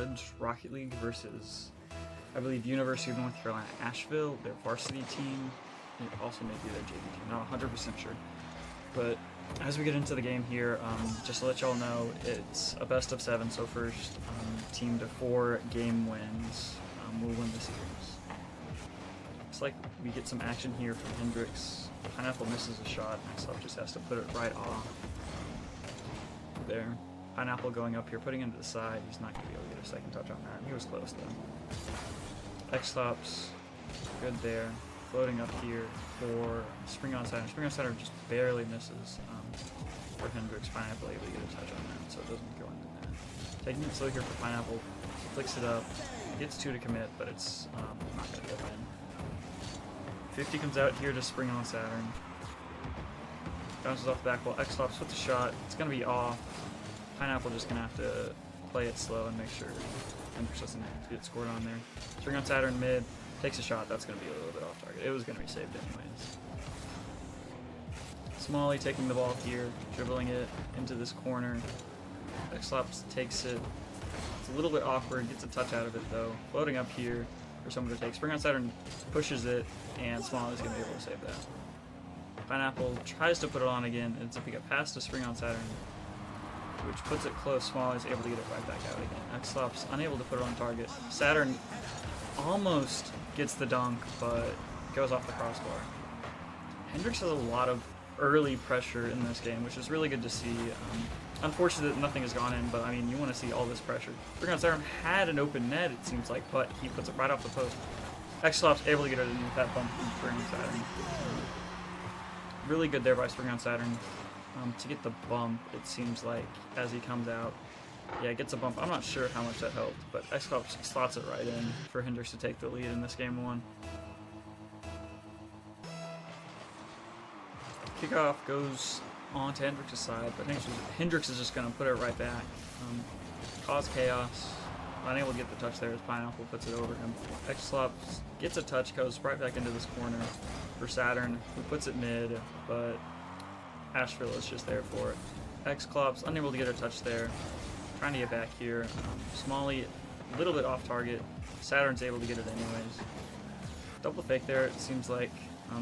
College Rocket League versus, I believe, University of North Carolina, Asheville, their varsity team. It also may be their JV team, not 100% sure. But as we get into the game here, just to let y'all know, it's a best of 7, so first team to 4 game wins will win the series. Looks like we get some action here from Hendrix. Pineapple misses a shot, Nichols just has to put it right off. There. Pineapple going up here, putting it to the side. He's not going to be able to get a second touch on that. He was close though. X-Stops, good there. Floating up here for SpringOnSaturn. SpringOnSaturn just barely misses for Hendrix. Pineapple able to get a touch on that, so it doesn't go into that. Taking it slow here for Pineapple. Flicks it up. Gets 2 to commit, but it's not going to go in. 50 comes out here to SpringOnSaturn. Bounces off the back wall. X-Stops with the shot. It's going to be off. Pineapple just going to have to play it slow and make sure Hendrix doesn't get scored on there. SpringOnSaturn mid. Takes a shot. That's going to be a little bit off target. It was going to be saved anyways. Smalley taking the ball here. Dribbling it into this corner. X-Stops takes it. It's a little bit awkward. Gets a touch out of it though. Floating up here for someone to take. SpringOnSaturn pushes it, and Smalley's going to be able to save that. Pineapple tries to put it on again. Ends up being a pass to SpringOnSaturn, which puts it close. Smalley's able to get it right back out again. X-Stops unable to put it on target. Saturn almost gets the dunk, but goes off the crossbar. Hendrix has a lot of early pressure in this game, which is really good to see. Unfortunate that nothing has gone in, but I mean, you want to see all this pressure. SpringOnSaturn had an open net, it seems like, but he puts it right off the post. X-Stops able to get it in with that bump from SpringOnSaturn. Really good there by SpringOnSaturn to get the bump, it seems like, as he comes out. Yeah, gets a bump. I'm not sure how much that helped, but X-Stops slots it right in for Hendrix to take the lead in this game 1. Kickoff goes on to Hendrix's side, but Hendrix is just going to put it right back. Cause chaos. Unable to get the touch there as Pineapple puts it over him. X-Stops gets a touch, goes right back into this corner for Saturn, who puts it mid, but Asheville is just there for it. X-Stops unable to get a touch there. Trying to get back here. Smalley a little bit off target. Saturn's able to get it anyways. Double fake there, it seems like,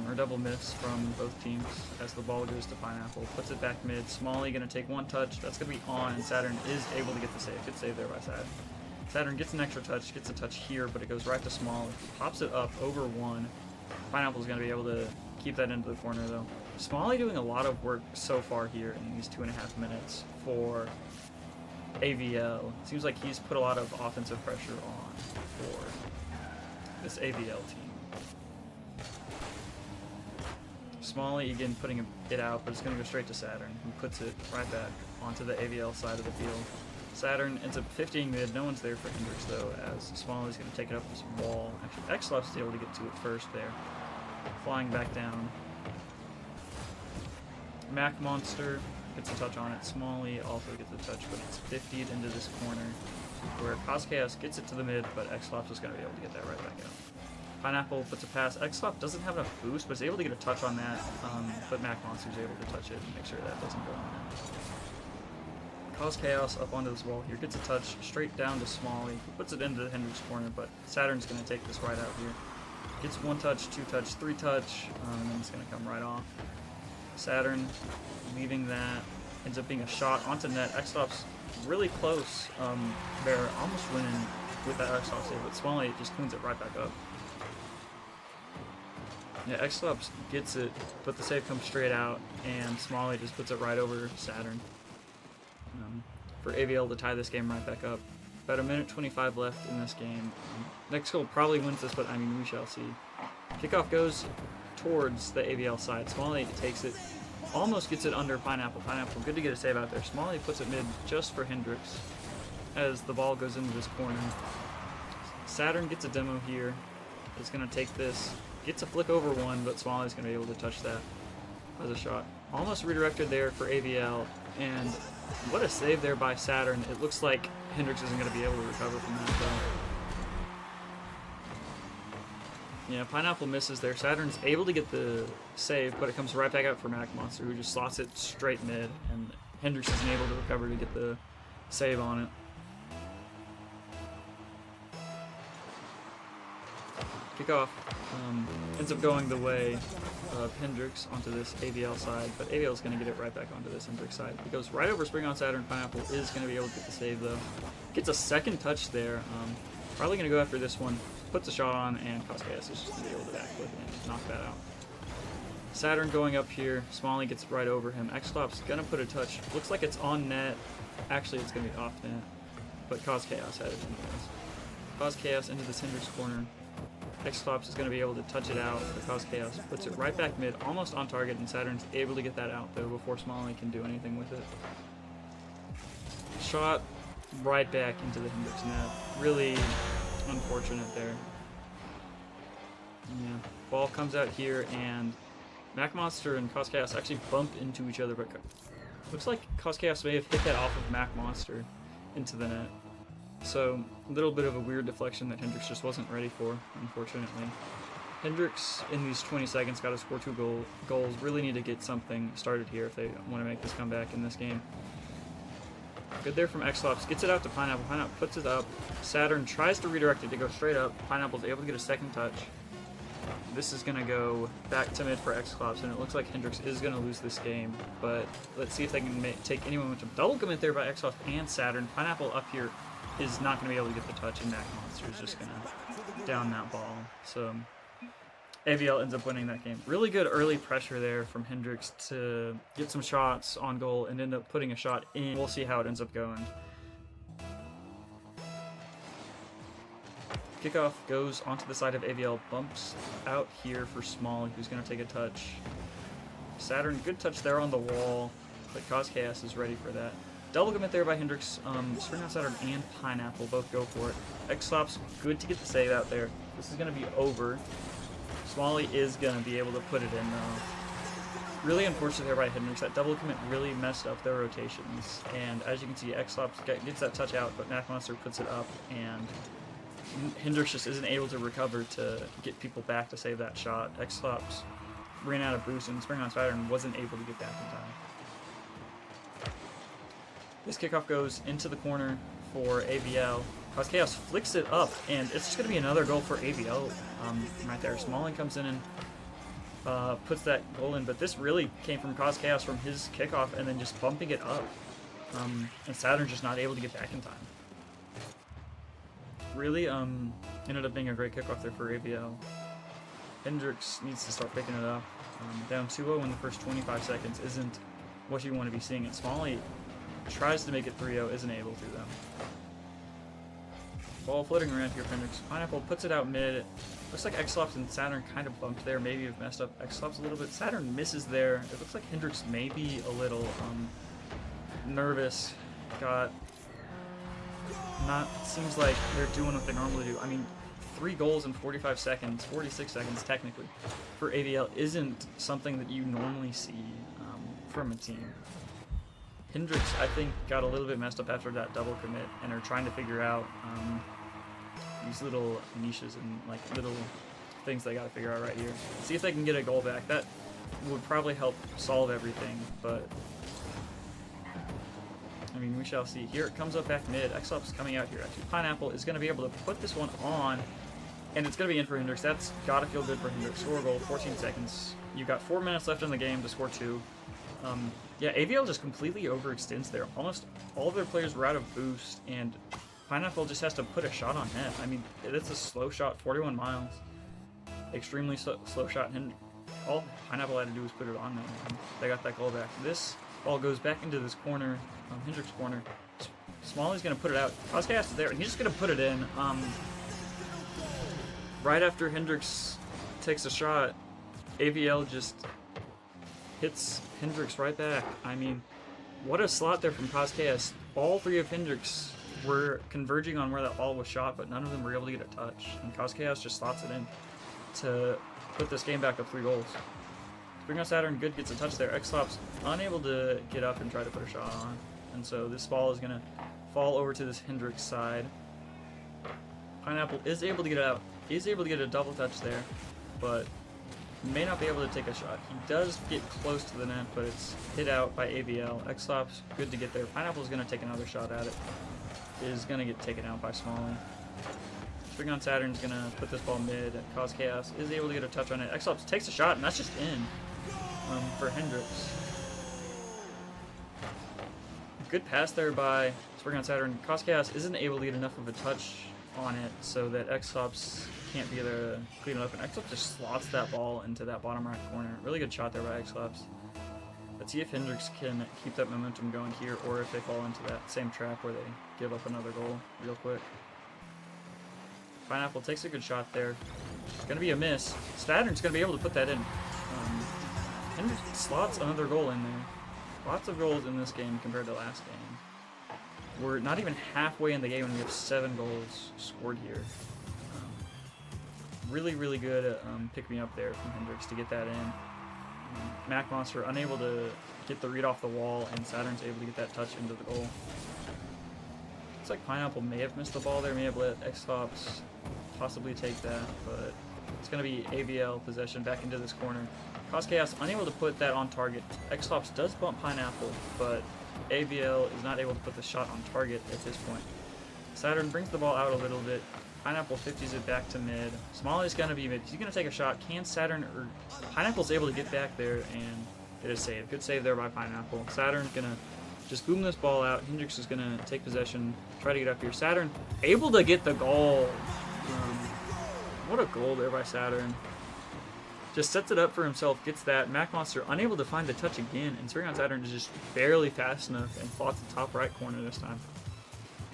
or double miss from both teams as the ball goes to Pineapple. Puts it back mid. Smalley going to take 1 touch. That's going to be on, and Saturn is able to get the save. Good save there by Saturn. Saturn gets an extra touch, gets a touch here, but it goes right to Smalley. Pops it up over 1. Pineapple's going to be able to keep that into the corner though. Smalley doing a lot of work so far here in these 2.5 minutes for AVL. Seems like he's put a lot of offensive pressure on for this AVL team. Smalley again putting it out, but it's going to go straight to Saturn, who puts it right back onto the AVL side of the field. Saturn ends up 50ing mid. No one's there for Hendrix though, as Smalley's going to take it up this wall. Actually, X-Stops is able to get to it first there. Flying back down. Mac Monster gets a touch on it. Smalley also gets a touch, but it's 50'd into this corner where Cause Chaos gets it to the mid, but X-Stops is going to be able to get that right back out. Pineapple puts a pass. X-Stops doesn't have enough boost, but is able to get a touch on that, but Mac Monster's able to touch it and make sure that doesn't go on. Cause Chaos up onto this wall here. Gets a touch straight down to Smalley, who puts it into the Hendrix corner, but Saturn's going to take this right out here. Gets 1 touch, 2 touch, 3 touch, and then it's going to come right off. Saturn leaving that, ends up being a shot onto net. X-Stops really close there, almost winning with that X-Stops save, but Smalley just cleans it right back up. Yeah, X-Stops gets it, but the save comes straight out, and Smalley just puts it right over Saturn. For AVL to tie this game right back up. About 1:25 left in this game. NECC probably wins this, but I mean, we shall see. Kickoff goes towards the AVL side. Smalley takes it, almost gets it under Pineapple. Pineapple, good to get a save out there. Smalley puts it mid just for Hendrix as the ball goes into this corner. Saturn gets a demo here. Is going to take this, gets a flick over 1, but Smalley's going to be able to touch that as a shot. Almost redirected there for AVL, and what a save there by Saturn. It looks like Hendrix isn't going to be able to recover from that though. Yeah, Pineapple misses there. Saturn's able to get the save, but it comes right back out for Mac Monster, who just slots it straight mid, and Hendrix isn't able to recover to get the save on it. Kickoff ends up going the way of Hendrix onto this AVL side, but AVL is going to get it right back onto this Hendrix side. It goes right over SpringOnSaturn. Pineapple is going to be able to get the save though. Gets a second touch there. Probably going to go after this one. Puts a shot on, and Chaos is just going to be able to backflip and knock that out. Saturn going up here. Smalley gets right over him. X-Flop's going to put a touch. Looks like it's on net. Actually, it's going to be off net, but Chaos had it anyways. Chaos into this Hendrix corner. X-Flops is going to be able to touch it out, but Chaos puts it right back mid, almost on target, and Saturn's able to get that out though before Smalley can do anything with it. Shot right back into the Hendrix net. Really unfortunate there. Yeah, ball comes out here, and MacMonster and Chaos actually bump into each other, but looks like Chaos may have hit that off of MacMonster into the net. So, a little bit of a weird deflection that Hendrix just wasn't ready for, unfortunately. Hendrix, in these 20 seconds, got to score 2 goals. Really need to get something started here if they want to make this comeback in this game. Good there from X-Flops. Gets it out to Pineapple. Pineapple puts it up. Saturn tries to redirect it to go straight up. Pineapple's able to get a second touch. This is going to go back to mid for X-Flops, and it looks like Hendrix is going to lose this game. But let's see if they can take any momentum. Double commit there by X-Flops and Saturn. Pineapple up here is not going to be able to get the touch, and MacMonster is just going to down that ball. So AVL ends up winning that game. Really good early pressure there from Hendrix to get some shots on goal and end up putting a shot in. We'll see how it ends up going. Kickoff goes onto the side of AVL, bumps out here for Smalley, who's going to take a touch. Saturn, good touch there on the wall, but Chaos is ready for that. Double commit there by Hendrix. SpringOnSaturn and Pineapple both go for it. X-Flops, good to get the save out there. This is going to be over. Smalley is going to be able to put it in though. Really unfortunate there by Hendrix. That double commit really messed up their rotations. And as you can see, X-Flops gets that touch out, but MacMonster puts it up, and Hendrix just isn't able to recover to get people back to save that shot. X-Flops ran out of boost, and SpringOnSaturn wasn't able to get back in time. This kickoff goes into the corner for AVL. Chaos flicks it up, and it's just going to be another goal for AVL right there. Smalling comes in and puts that goal in, but this really came from Chaos from his kickoff and then just bumping it up. And Saturn's just not able to get back in time. Really ended up being a great kickoff there for AVL. Hendrix needs to start picking it up. Down 2-0 in the first 25 seconds isn't what you want to be seeing. And Smalley tries to make it 3-0, isn't able to though. Ball floating around here for Hendrix. Pineapple puts it out mid. Looks like X-Flops and Saturn kind of bumped there. Maybe have messed up X-Flops a little bit. Saturn misses there. It looks like Hendrix may be a little nervous. Seems like they're doing what they normally do. I mean, 3 goals in 45 seconds, 46 seconds technically, for AVL isn't something that you normally see from a team. Hendrix, I think, got a little bit messed up after that double commit and are trying to figure out these little niches and like little things they got to figure out right here. See if they can get a goal back. That would probably help solve everything, but I mean, we shall see. Here it comes up back mid. X-Flops coming out here. Actually, Pineapple is going to be able to put this one on, and it's going to be in for Hendrix. That's got to feel good for Hendrix. Score a goal, 14 seconds. You've got 4 minutes left in the game to score 2. Yeah, AVL just completely overextends there. Almost all of their players were out of boost, and Pineapple just has to put a shot on net. I mean, it's a slow shot, 41 miles. Extremely slow shot. And all Pineapple had to do was put it on net. And they got that goal back. This ball goes back into this corner, Hendrix corner. Smalley's going to put it out. Chaos is there, and he's just going to put it in. Right after Hendrix takes a shot, AVL just hits Hendrix right back. I mean, what a slot there from Chaos. All 3 of Hendrix were converging on where that ball was shot, but none of them were able to get a touch. And Chaos just slots it in to put this game back up 3 goals. SpringOnSaturn good gets a touch there. X-Flops unable to get up and try to put a shot on. And so this ball is going to fall over to this Hendrix side. Pineapple is able to get it out. He's able to get a double touch there, but may not be able to take a shot. He does get close to the net, but it's hit out by AVL. X-Flops good to get there. Pineapple is going to take another shot at it. Is going to get taken out by Smalley. SpringOnSaturn's gonna put this ball mid. Cause Chaos is able to get a touch on it. Xops takes a shot, and that's just in for Hendrix. Good pass there by SpringOnSaturn. Cause Chaos isn't able to get enough of a touch on it so that Xops can't be there to clean it up, and Xops just slots that ball into that bottom right corner. Really good shot there by Xops. Let's see if Hendrix can keep that momentum going here, or if they fall into that same trap where they give up another goal real quick. Pineapple takes a good shot there. It's going to be a miss. Saturn's going to be able to put that in. Hendrix slots another goal in there. Lots of goals in this game compared to last game. We're not even halfway in the game and we have 7 goals scored here. Really, really good pick-me-up there from Hendrix to get that in. Mac Monster unable to get the read off the wall, and Saturn's able to get that touch into the goal. Looks like Pineapple may have missed the ball there, may have let Xops possibly take that, but it's going to be AVL possession back into this corner. Cause Chaos unable to put that on target. Xops does bump Pineapple, but AVL is not able to put the shot on target at this point. Saturn brings the ball out a little bit. Pineapple 50s it back to mid. Smalley's going to be mid. He's going to take a shot. Can Saturn or Pineapple's able to get back there, and it is saved. Good save there by Pineapple. Saturn's going to just boom this ball out. Hendrix is going to take possession, try to get up here. Saturn able to get the goal. What a goal there by Saturn. Just sets it up for himself, gets that. Mac Monster unable to find the touch again, and SpringOnSaturn is just barely fast enough and slots the top right corner this time.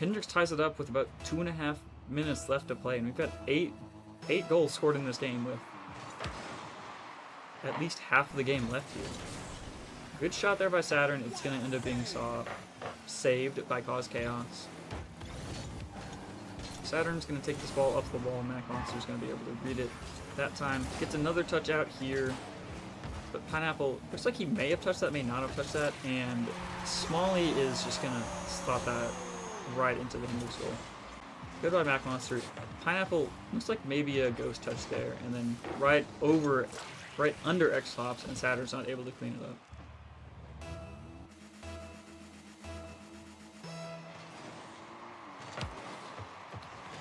Hendrix ties it up with about 2.5 minutes left to play, and we've got eight goals scored in this game with at least half of the game left here. Good shot there by Saturn. It's going to end up being saved by Cause Chaos. Saturn's going to take this ball up the wall. Mac Monster's going to be able to read it that time. Gets another touch out here, but Pineapple looks like he may have touched that, may not have touched that, and Smalley is just going to slot that right into the Hendrix goal. Good by Mac Monster. Pineapple looks like maybe a ghost touch there, and then right under Xops, and Saturn's not able to clean it up.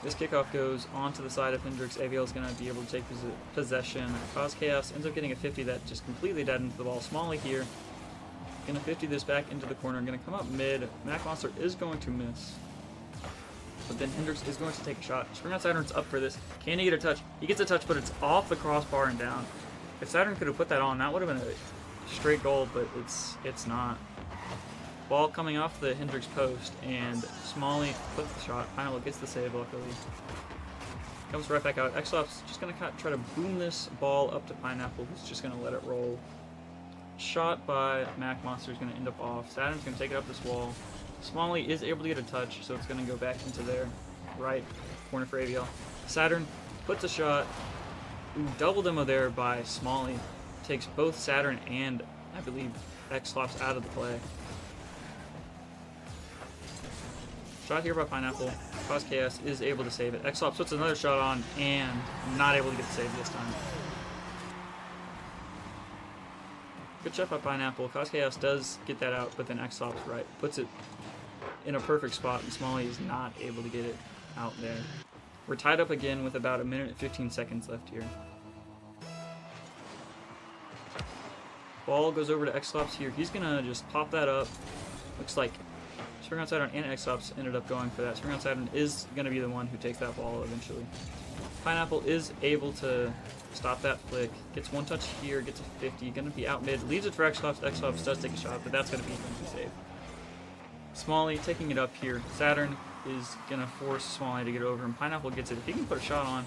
This kickoff goes onto the side of Hendrix. AVL is going to be able to take possession. Cause Chaos ends up getting a 50 that just completely dead into the ball. Smalley here. Going to 50 this back into the corner. Going to come up mid. Mac Monster is going to miss. But then Hendrix is going to take a shot. SpringOnSaturn's up for this. Can he get a touch? He gets a touch, but it's off the crossbar and down. If Saturn could have put that on, that would have been a straight goal, but it's not. Ball coming off the Hendrix post, and Smalley puts the shot. Pineapple gets the save, luckily. Comes right back out. Xops just going to try to boom this ball up to Pineapple, who's just going to let it roll. Shot by Mac Monster is going to end up off. Saturn's going to take it up this wall. Smalley is able to get a touch, so it's going to go back into their right corner for AVL. Saturn puts a shot. Ooh, double demo there by Smalley. Takes both Saturn and, I believe, Xops out of the play. Shot here by Pineapple. Cause Chaos is able to save it. Xops puts another shot on and not able to get the save this time. Good shot by Pineapple. Cause Chaos does get that out, but then Xops puts it in a perfect spot, and Smalley is not able to get it out there. We're tied up again with about 1 minute and 15 seconds left here. Ball goes over to Xops here. He's gonna just pop that up. Looks like SpringOnSaturn and Xops ended up going for that. SpringOnSaturn is going to be the one who takes that ball eventually. Pineapple is able to stop that flick. Gets one touch here, gets a 50. Going to be out mid. Leaves it for Xops. Xops does take a shot, but that's going to be an easy save. Smalley taking it up here. Saturn is going to force Smalley to get over, and Pineapple gets it. If he can put a shot on,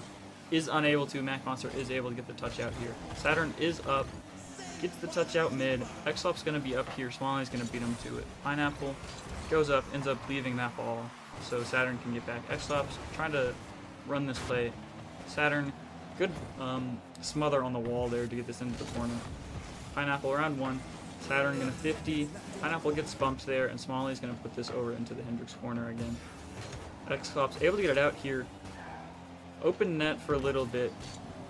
is unable to. Mac Monster is able to get the touch out here. Saturn is up. Gets the touch out mid. Xops going to be up here. Smalley's going to beat him to it. Pineapple goes up, ends up leaving that ball, so Saturn can get back. Xops trying to run this play. Saturn, good smother on the wall there to get this into the corner. Pineapple around 1. Saturn going to 50. Pineapple gets bumped there, and Smalley's going to put this over into the Hendrix corner again. Xops able to get it out here. Open net for a little bit.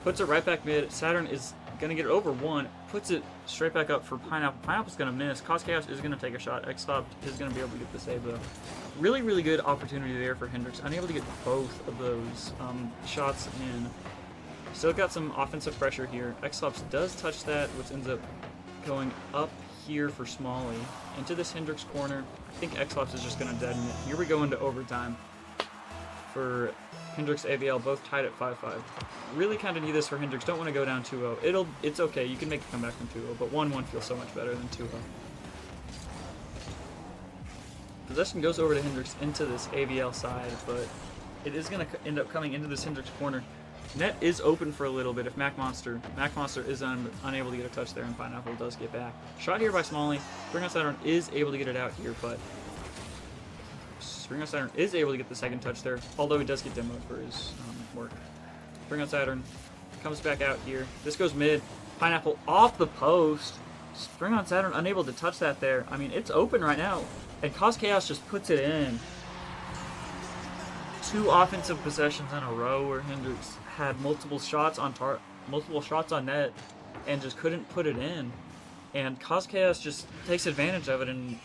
Puts it right back mid. Saturn is gonna get it over one, puts it straight back up for Pineapple. Pineapple's gonna miss. Cause Chaos is gonna take a shot. Xlop is gonna be able to get the save though. Really, really good opportunity there for Hendrix. Unable to get both of those shots in. Still got some offensive pressure here. Xlops does touch that, which ends up going up here for Smalley. Into this Hendrix corner. I think Xlops is just gonna deaden it. Here we go into overtime for Hendrix, AVL, both tied at 5-5. Really kind of need this for Hendrix. Don't want to go down 2-0. It's okay. You can make a comeback from 2-0, but 1-1 feels so much better than 2-0. Possession goes over to Hendrix into this AVL side, but it is going to end up coming into this Hendrix corner. Net is open for a little bit if Mac Monster is unable to get a touch there, and Pineapple does get back. Shot here by Smalley. SpringOnSaturn is able to get it out here, but SpringOnSaturn is able to get the second touch there, although he does get demoed for his work. SpringOnSaturn comes back out here. This goes mid. Pineapple off the post. SpringOnSaturn unable to touch that there. I mean, it's open right now, and Cause Chaos just puts it in. 2 offensive possessions in a row where Hendrix had multiple shots on net and just couldn't put it in. And Cause Chaos just takes advantage of it and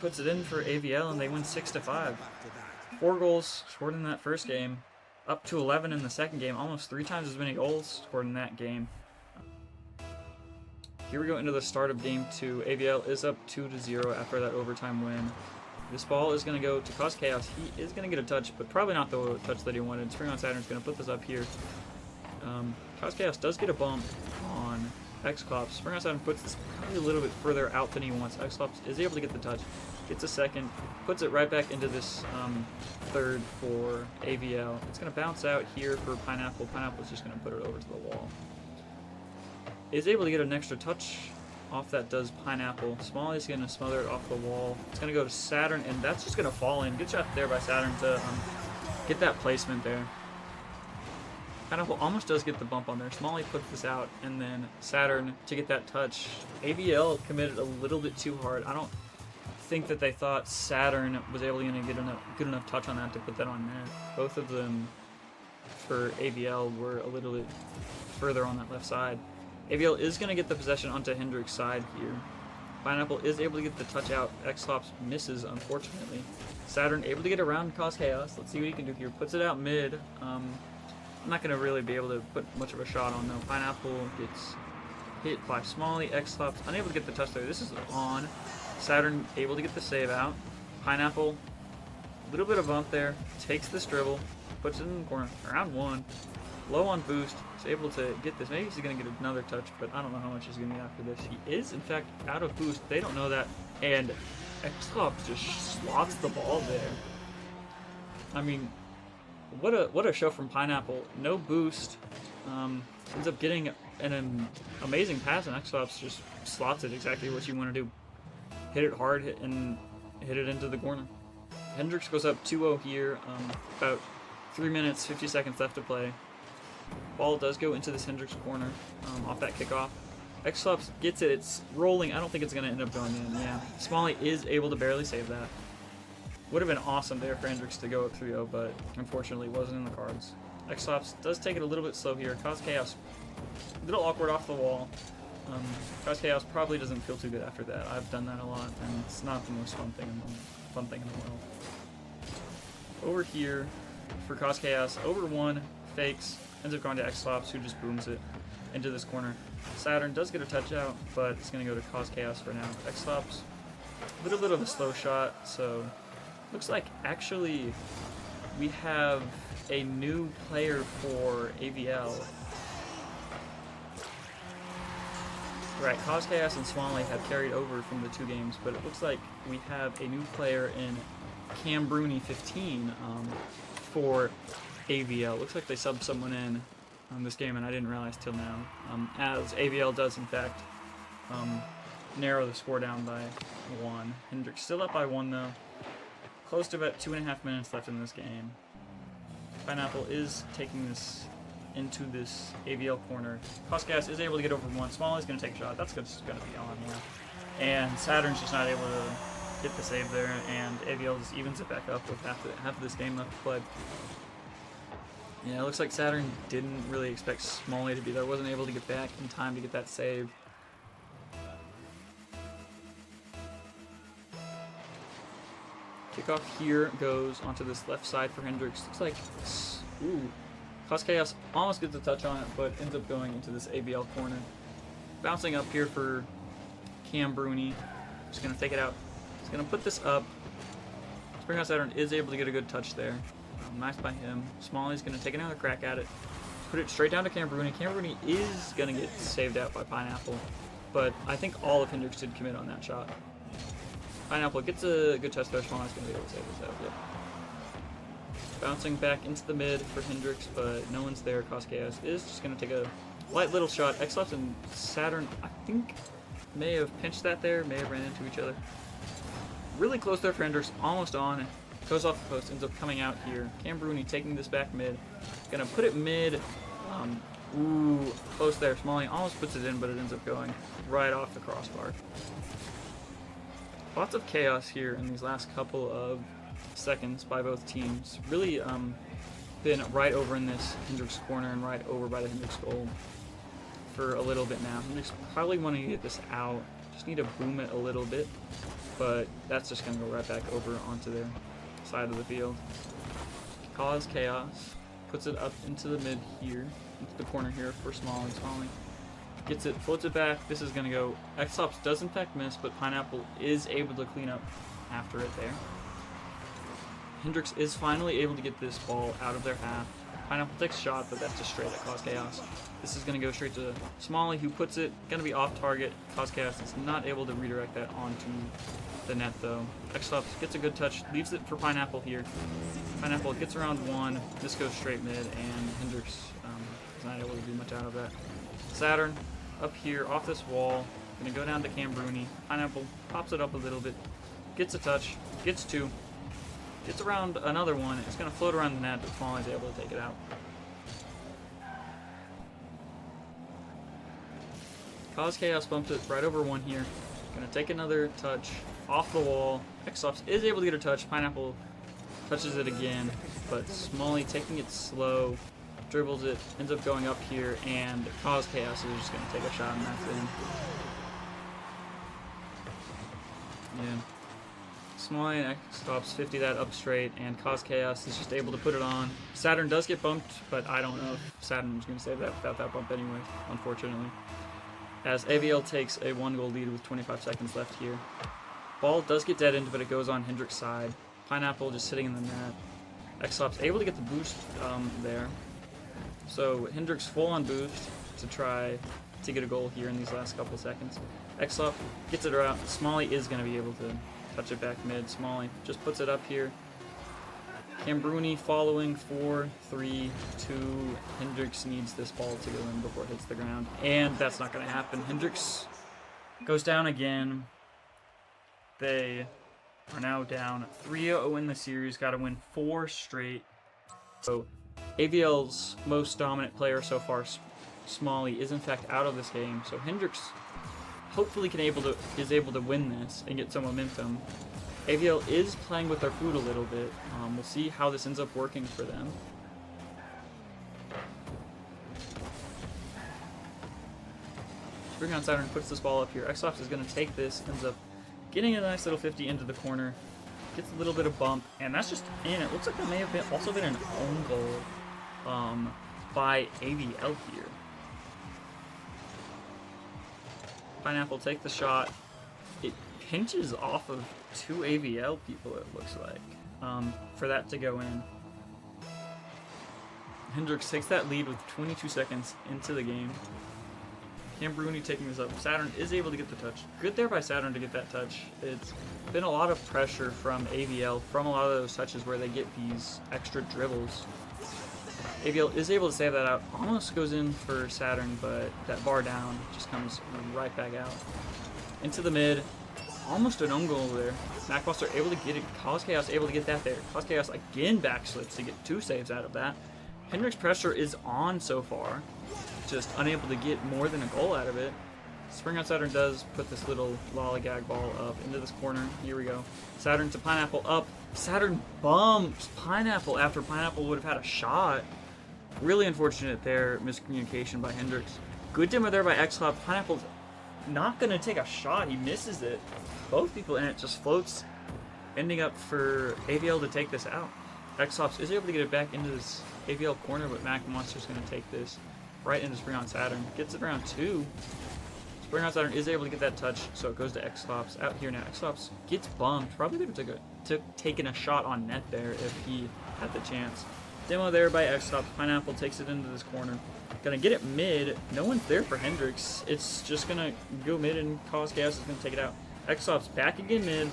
puts it in for AVL, and they win 6-5. 4 goals scored in that first game, up to 11 in the second game, almost 3 times as many goals scored in that game. Here we go into the start of game 2. AVL is up 2-0 after that overtime win. This ball is going to go to Cause Chaos. He is going to get a touch, but probably not the touch that he wanted. SpringOnSaturn is going to put this up here. Cause Chaos does get a bump on Xclops. SpringOnSaturn puts this probably a little bit further out than he wants. Xclops is able to get the touch, gets a second, puts it right back into this third for AVL. It's going to bounce out here for Pineapple. Pineapple's just going to put it over to the wall. Is able to get an extra touch off that does Pineapple. Smalley's going to smother it off the wall. It's going to go to Saturn, and that's just going to fall in. Good shot there by Saturn to get that placement there. Pineapple almost does get the bump on there. Smalley puts this out, and then Saturn to get that touch. AVL committed a little bit too hard. I don't think that they thought Saturn was able to get good enough touch on that to put that on net. Both of them for AVL were a little bit further on that left side. AVL is going to get the possession onto Hendrix's side here. Pineapple is able to get the touch out. Xlops misses, unfortunately. Saturn able to get around Cause Chaos. Let's see what he can do here. Puts it out mid. I'm not going to really be able to put much of a shot on though. Pineapple gets hit by Smalley. Xlops unable to get the touch there. This is on. Saturn able to get the save out. Pineapple, a little bit of bump there. Takes this dribble. Puts it in the corner. Round 1. Low on boost. He's able to get this. Maybe he's going to get another touch, but I don't know how much he's going to get after this. He is, in fact, out of boost. They don't know that. And Xlops just slots the ball there. I mean, what a show from Pineapple. No boost. Ends up getting an amazing pass, and Xlops just slots it exactly what you want to do. Hit it hard and hit it into the corner. Hendrix goes up 2-0 here. About 3 minutes, 50 seconds left to play. Ball does go into this Hendrix corner off that kickoff. Xlops gets it. It's rolling. I don't think it's going to end up going in. Yeah. Smalley is able to barely save that. Would have been awesome there for Hendrix to go up 3-0, but unfortunately wasn't in the cards. Xlops does take it a little bit slow here. Cause Chaos, a little awkward off the wall. Cause Chaos probably doesn't feel too good after that. I've done that a lot, and it's not the most fun thing in the world. Over here for Cause Chaos, over 1, fakes, ends up going to Xlops, who just booms it into this corner. Saturn does get a touch out, but it's going to go to Cause Chaos for now. Xlops, a little bit of a slow shot, so looks like actually we have a new player for AVL. Right, Cause Chaos and Smalley have carried over from the 2 games, but it looks like we have a new player in Cam Bruni 15 for AVL. Looks like they subbed someone in on this game, and I didn't realize till now. As AVL does, in fact, narrow the score down by 1. Hendrix still up by 1, though. Close to about 2.5 minutes left in this game. Pineapple is taking this into this AVL corner. Cause Chaos is able to get over 1. Smalley's going to take a shot. That's just going to be on, yeah. And Saturn's just not able to get the save there, and AVL just evens it back up with half of this game left to play. Yeah, it looks like Saturn didn't really expect Smalley to be there. Wasn't able to get back in time to get that save. Kickoff here goes onto this left side for Hendrix. Looks like, ooh, Cause Chaos almost gets a touch on it, but ends up going into this AVL corner. Bouncing up here for Cam Bruni. Just going to take it out. He's going to put this up. SpringOnSaturn is able to get a good touch there. Nice by him. Smalley's going to take another crack at it. Put it straight down to Cam Bruni. Cam Bruni is going to get saved out by Pineapple, but I think all of Hendrix did commit on that shot. Pineapple gets a good touch there. Smalley's going to be able to save this out. Yep. Bouncing back into the mid for Hendrix, but no one's there. Cause Chaos is just going to take a light little shot. Xleft and Saturn, I think, may have pinched that there, may have ran into each other. Really close there for Hendrix, almost on. Goes off the post, ends up coming out here. Cam Bruni taking this back mid. Gonna put it mid. Ooh, close there. Smalley almost puts it in, but it ends up going right off the crossbar. Lots of chaos here in these last couple of seconds by both teams. Really been right over in this Hendrix corner and right over by the Hendrix goal for a little bit now. Hendrix probably want to get this out. Just need to boom it a little bit, but that's just going to go right back over onto their side of the field. Cause Chaos puts it up into the mid here, into the corner here for Smalley. Smalley gets it, floats it back. This is going to go. Xleft does in fact miss, but Pineapple is able to clean up after it there. Hendrix is finally able to get this ball out of their half. Pineapple takes a shot, but that's just straight at Cause Chaos. This is going to go straight to Smalley, who puts it, going to be off target. Cause Chaos is not able to redirect that onto the net though. Xleft gets a good touch, leaves it for Pineapple here. Pineapple gets around one, this goes straight mid, and Hendrix is not able to do much out of that. Saturn up here off this wall, going to go down to Cam Bruni. Pineapple pops it up a little bit, gets a touch, gets two, gets around another one. It's going to float around the net, but Smalley's able to take it out. Cause Chaos bumps it right over one here. Going to take another touch off the wall. Xleft is able to get a touch. Pineapple touches it again, but Smalley taking it slow, dribbles it, ends up going up here, and Cause Chaos is just going to take a shot, and that's in. Yeah. Smalley and Xleft 50 that up straight, and Cause Chaos is just able to put it on. Saturn does get bumped, but I don't know if Saturn was going to save that without that bump anyway, unfortunately. As AVL takes a 1-goal lead with 25 seconds left here. Ball does get dead end, but it goes on Hendrix' side. Pineapple just sitting in the net. Xleft's able to get the boost there. So Hendrix full on boost to try to get a goal here in these last couple seconds. Xleft gets it around. Smalley is going to be able to touch it back mid. Smalley just puts it up here. Cam Bruni following 4, 3, 2. Hendrix needs this ball to go in before it hits the ground, and that's not going to happen. Hendrix goes down again. They are now down 3-0 in the series. Got to win 4 straight. So AVL's most dominant player so far, Smalley, is in fact out of this game. So Hendrix hopefully is able to win this and get some momentum. AVL is playing with their food a little bit. We'll see how this ends up working for them. SpringOnSaturn puts this ball up here. Xleft is going to take this, ends up getting a nice little 50 into the corner. Gets a little bit of bump, and that's just in. It looks like there may have also been an own goal by AVL here. Pineapple take the shot. It pinches off of 2 AVL people, it looks like, for that to go in. Hendrix takes that lead with 22 seconds into the game. Cam Bruni taking this up. Saturn is able to get the touch. Good there by Saturn to get that touch. It's been a lot of pressure from AVL from a lot of those touches where they get these extra dribbles. AVL is able to save that out. Almost goes in for Saturn, but that bar down just comes right back out. Into the mid. Almost an own goal there. Macbuster able to get it. Cause Chaos able to get that there. Cause Chaos again backslips to get 2 saves out of that. Hendrix pressure is on so far. Just unable to get more than a goal out of it. SpringOnSaturn does put this little lollygag ball up into this corner. Here we go. Saturn to Pineapple up. Saturn bumps Pineapple after Pineapple would have had a shot. Really unfortunate there, miscommunication by Hendrix. Good demo there by X-Hop. Pineapple's not going to take a shot. He misses it. Both people in it just floats, ending up for AVL to take this out. X-Hops is able to get it back into this AVL corner, but Mac Monster's going to take this right into SpringOnSaturn. Gets it around 2. SpringOnSaturn is able to get that touch, so it goes to X-Hops. Out here now, X-Hops gets bumped. Probably could have taken a shot on net there if he had the chance. Demo there by X-Hops. Pineapple takes it into this corner. Gonna get it mid. No one's there for Hendrix. It's just gonna go mid and cause chaos. It's gonna take it out. X-Hops back again mid.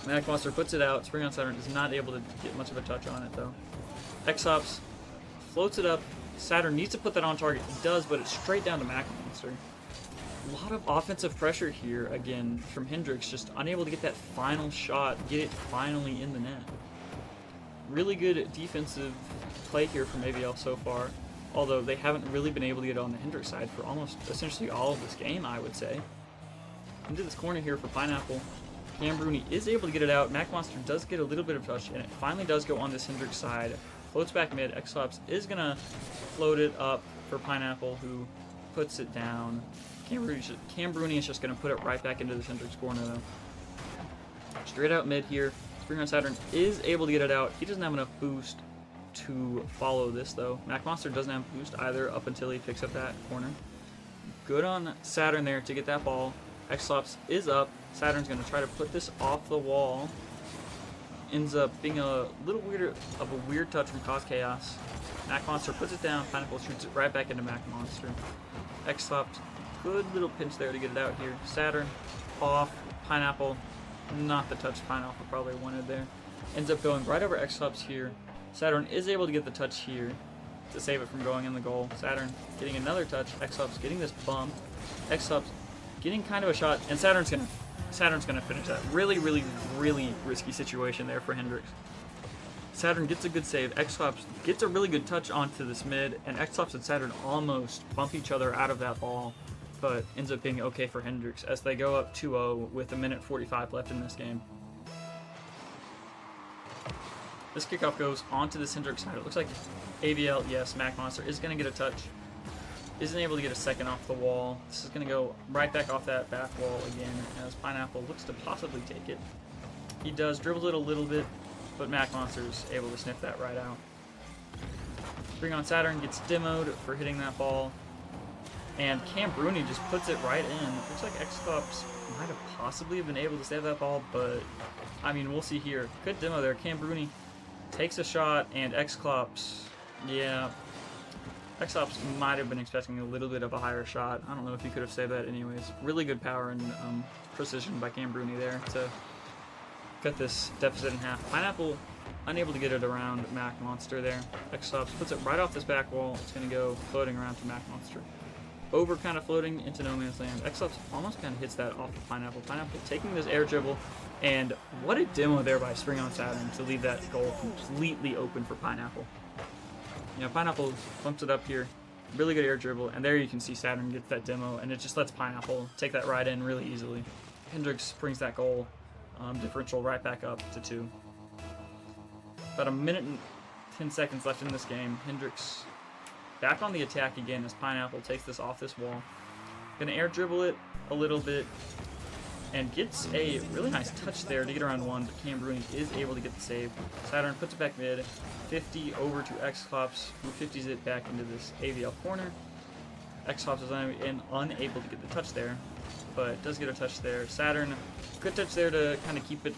Mac Monster puts it out. SpringOnSaturn is not able to get much of a touch on it though. X-Hops floats it up. Saturn needs to put that on target. He does, but it's straight down to Mac Monster. A lot of offensive pressure here again from Hendrix, just unable to get that final shot, get it finally in the net. Really good defensive play here from AVL so far, although they haven't really been able to get on the Hendrix side for almost essentially all of this game, I would say. Into this corner here for Pineapple. Cam Bruni is able to get it out. Mac Monster does get a little bit of touch, and it finally does go on this Hendrix side. Floats back mid. X-Hops is going to float it up for Pineapple, who puts it down. Cam Bruni is just going to put it right back into this Hendrix corner, though. Straight out mid here. SpringOnSaturn is able to get it out. He doesn't have enough boost to follow this, though. Mac Monster doesn't have boost either up until he picks up that corner. Good on Saturn there to get that ball. X-Hops is up. Saturn's going to try to put this off the wall. Ends up being a little weird of a weird touch from Cause Chaos. Mac Monster puts it down. Pineapple shoots it right back into Mac Monster. X-Hops, good little pinch there to get it out here. Saturn off. Pineapple, not the touch Pineapple probably wanted there. Ends up going right over X-Hops here. Saturn is able to get the touch here to save it from going in the goal. Saturn getting another touch. X-Hops getting this bump. X-Hops getting kind of a shot, and Saturn's gonna finish that. Really, really, really risky situation there for Hendrix. Saturn gets a good save. X-Hops gets a really good touch onto this mid, and X-Hops and Saturn almost bump each other out of that ball, but ends up being okay for Hendrix as they go up 2-0 with 1:45 left in this game. This kickoff goes onto this Hendrix side. It looks like AVL, yes, Mac Monster is going to get a touch. Isn't able to get a second off the wall. This is going to go right back off that back wall again as Pineapple looks to possibly take it. He does, dribbles it a little bit, but Mac Monster's able to sniff that right out. SpringOnSaturn gets demoed for hitting that ball, and Cam Bruni just puts it right in. Looks like X-Hops might have possibly been able to save that ball, but I mean, we'll see here. Good demo there. Cam Bruni takes a shot, and X-Hops, yeah, X-Hops might have been expecting a little bit of a higher shot. I don't know if he could have saved that anyways. Really good power and precision by Cam Bruni there to cut this deficit in half. Pineapple unable to get it around Mac Monster there. X-Hops puts it right off this back wall. It's going to go floating around to Mac Monster. Over kind of floating into no man's land. X-Hops almost kind of hits that off of Pineapple. Pineapple taking this air dribble, and what a demo there by SpringOnSaturn to leave that goal completely open for Pineapple. You know, Pineapple bumps it up here. Really good air dribble, and there you can see Saturn gets that demo, and it just lets Pineapple take that right in really easily. Hendrix brings that goal differential right back up to 2. About 1 minute and 10 seconds left in this game. Hendrix back on the attack again as Pineapple takes this off this wall. Gonna air dribble it a little bit and gets a really nice touch there to get around 1, but Cam Bruni is able to get the save. Saturn puts it back mid, 50 over to X-Hops, who 50s it back into this AVL corner. X-Hops is unable to get the touch there, but does get a touch there. Saturn, good touch there to kind of keep it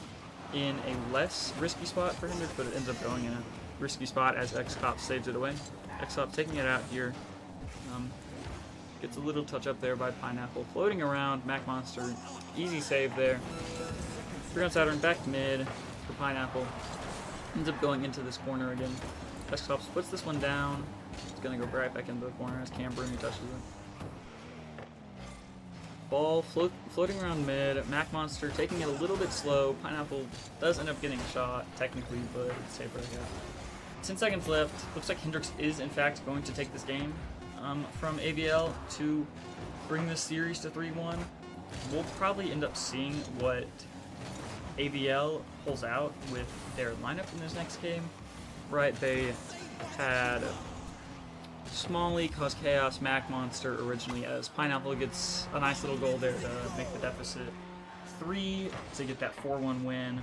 in a less risky spot for Hendrix, but it ends up going in a risky spot as X-Hops saves it away. X-Hops taking it out here. Gets a little touch up there by Pineapple. Floating around, Mac Monster. Easy save there. SpringOnSaturn back mid for Pineapple. Ends up going into this corner again. X-Hops puts this one down. It's going to go right back into the corner as Cam Bruni touches it. Ball floating around mid. Mac Monster taking it a little bit slow. Pineapple does end up getting a shot, technically, but it's safe right here. 10 seconds left. Looks like Hendrix is, in fact, going to take this game from AVL to bring this series to 3-1. We'll probably end up seeing what AVL pulls out with their lineup in this next game. Right, they had Smalley cause chaos, Mac Monster originally, as Pineapple gets a nice little goal there to make the deficit 3 to get that 4-1 win.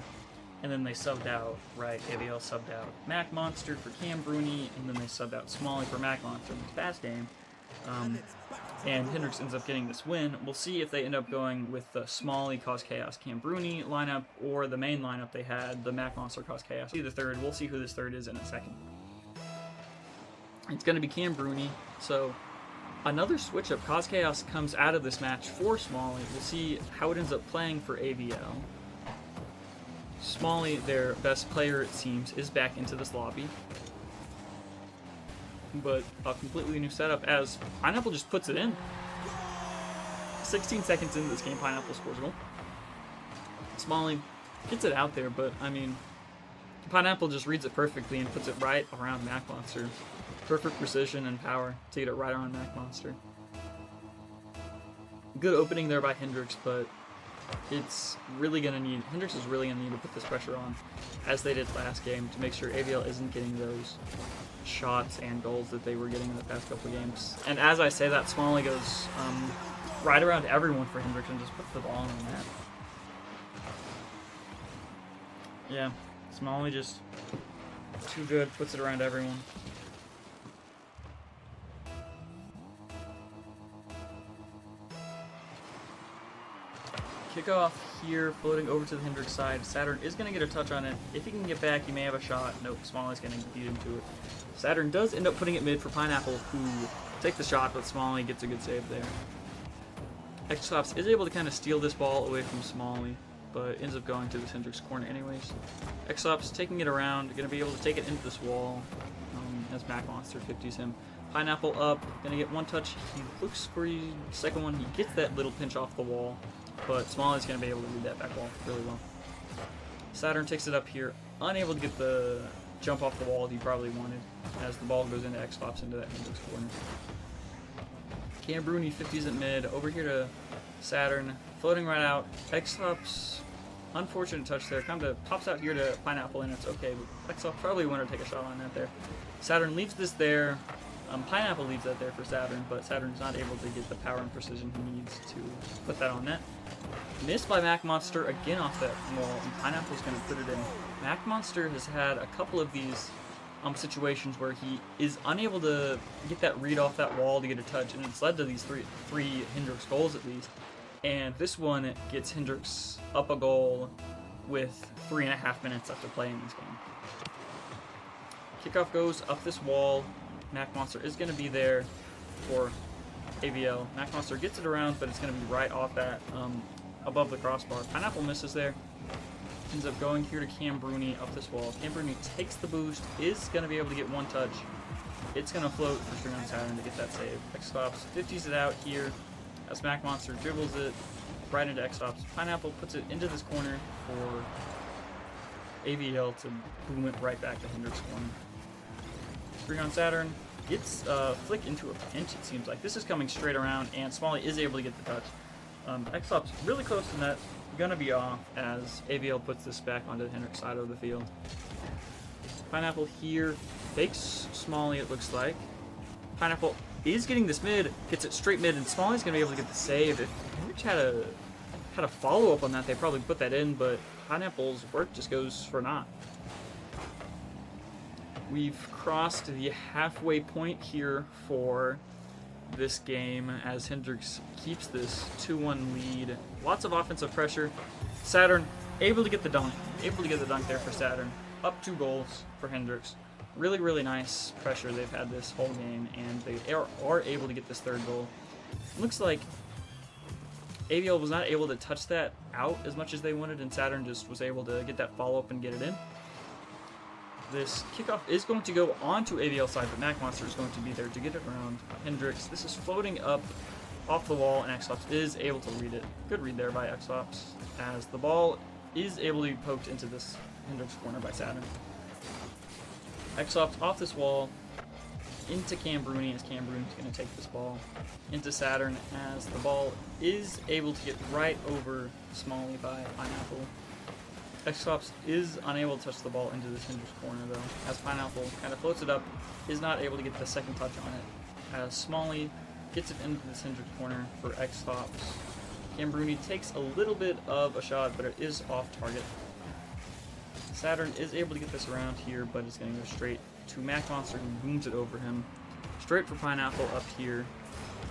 And then they subbed out, right, AVL subbed out Mac Monster for Cam Bruni, and then they subbed out Smalley for Mac Monster in this past game. And Hendrix ends up getting this win. We'll see if they end up going with the Smalley cause chaos Cam Bruni lineup or the main lineup they had, the Mac Monster cause chaos. See the third. We'll see who this third is in a second. It's going to be Cam Bruni. So another switch up. Cause chaos comes out of this match for Smalley. We'll see how it ends up playing for AVL. Smalley, their best player it seems, is back into this lobby. But a completely new setup as Pineapple just puts it in. 16 seconds into this game, Pineapple scores a goal. Smalley gets it out there, but I mean, Pineapple just reads it perfectly and puts it right around Mac Monster. Perfect precision and power to get it right around Mac Monster. Good opening there by Hendrix, but Hendrix is really going to need to put this pressure on, as they did last game, to make sure AVL isn't getting those shots and goals that they were getting in the past couple games. And as I say that, Smalley goes right around everyone for Hendrix and just puts the ball on the net. Yeah, Smalley just too good, puts it around everyone. Kickoff here, floating over to the Hendrix side. Saturn is going to get a touch on it. If he can get back, he may have a shot. Nope, Smalley's going to beat him to it. Saturn does end up putting it mid for Pineapple, who take the shot, but Smalley gets a good save there. X-Tops is able to kind of steal this ball away from Smalley, but ends up going to this Hendrix corner anyways. X-Tops taking it around, going to be able to take it into this wall as Mac Monster 50s him. Pineapple up, going to get one touch. He looks for the second one. He gets that little pinch off the wall, but Smalley's going to be able to read that back wall really well. Saturn takes it up here, unable to get the jump off the wall he probably wanted, as the ball goes into X-Tops into that Hendrix corner. Cam Bruni 50s at mid, over here to Saturn, floating right out. X-Tops, unfortunate touch there, kind of pops out here to Pineapple, and it's okay, but X-Tops probably wanted to take a shot on that there. Saturn leaves this there. Pineapple leaves that there for Saturn, but Saturn's not able to get the power and precision he needs to put that on net. Missed by Mac Monster again off that wall, and Pineapple's going to put it in. Mac Monster has had a couple of these situations where he is unable to get that read off that wall to get a touch, and it's led to these three Hendrix goals at least. And this one gets Hendrix up a goal with 3.5 minutes left to play in this game. Kickoff goes up this wall. Mac Monster is going to be there for AVL. Mac Monster gets it around, but it's going to be right off that, above the crossbar. Pineapple misses there. Ends up going here to Cam Bruni up this wall. Cam Bruni takes the boost, is going to be able to get one touch. It's going to float for SpringOnSaturn to get that save. X-Tops 50s it out here as Mac Monster dribbles it right into X-Tops. Pineapple puts it into this corner for AVL to boom it right back to Hendrix corner. SpringOnSaturn gets Flick into a pinch, it seems like. This is coming straight around, and Smalley is able to get the touch. X-Tops really close to net, gonna be off as AVL puts this back onto the Hendrix side of the field. Pineapple here fakes Smalley, it looks like. Pineapple is getting this mid, gets it straight mid, and Smalley's gonna be able to get the save. If Hendrix had a follow-up on that, they probably put that in, but Pineapple's work just goes for naught. We've crossed the halfway point here for this game as Hendrix keeps this 2-1 lead. Lots of offensive pressure. Saturn able to get the dunk. Able to get the dunk there for Saturn. Up 2 goals for Hendrix. Really, really nice pressure they've had this whole game, and they are able to get this third goal. Looks like AVL was not able to touch that out as much as they wanted, and Saturn just was able to get that follow-up and get it in. This kickoff is going to go onto AVL side, but Mac Monster is going to be there to get it around Hendrix. This is floating up off the wall, and X-Tops is able to read it. Good read there by X-Tops, as the ball is able to be poked into this Hendrix corner by Saturn. X-Tops off this wall, into Cam Bruni, as Cam Bruni's going to take this ball into Saturn, as the ball is able to get right over Smalley by Pineapple. X-Cops is unable to touch the ball into this Hendrix corner though, as Pineapple kind of floats it up, is not able to get the second touch on it, as Smalley gets it into this Hendrix corner for X-Cops. Cambruni takes a little bit of a shot, but it is off target. Saturn is able to get this around here, but it's going to go straight to Mac Monster, who booms it over him. Straight for Pineapple up here.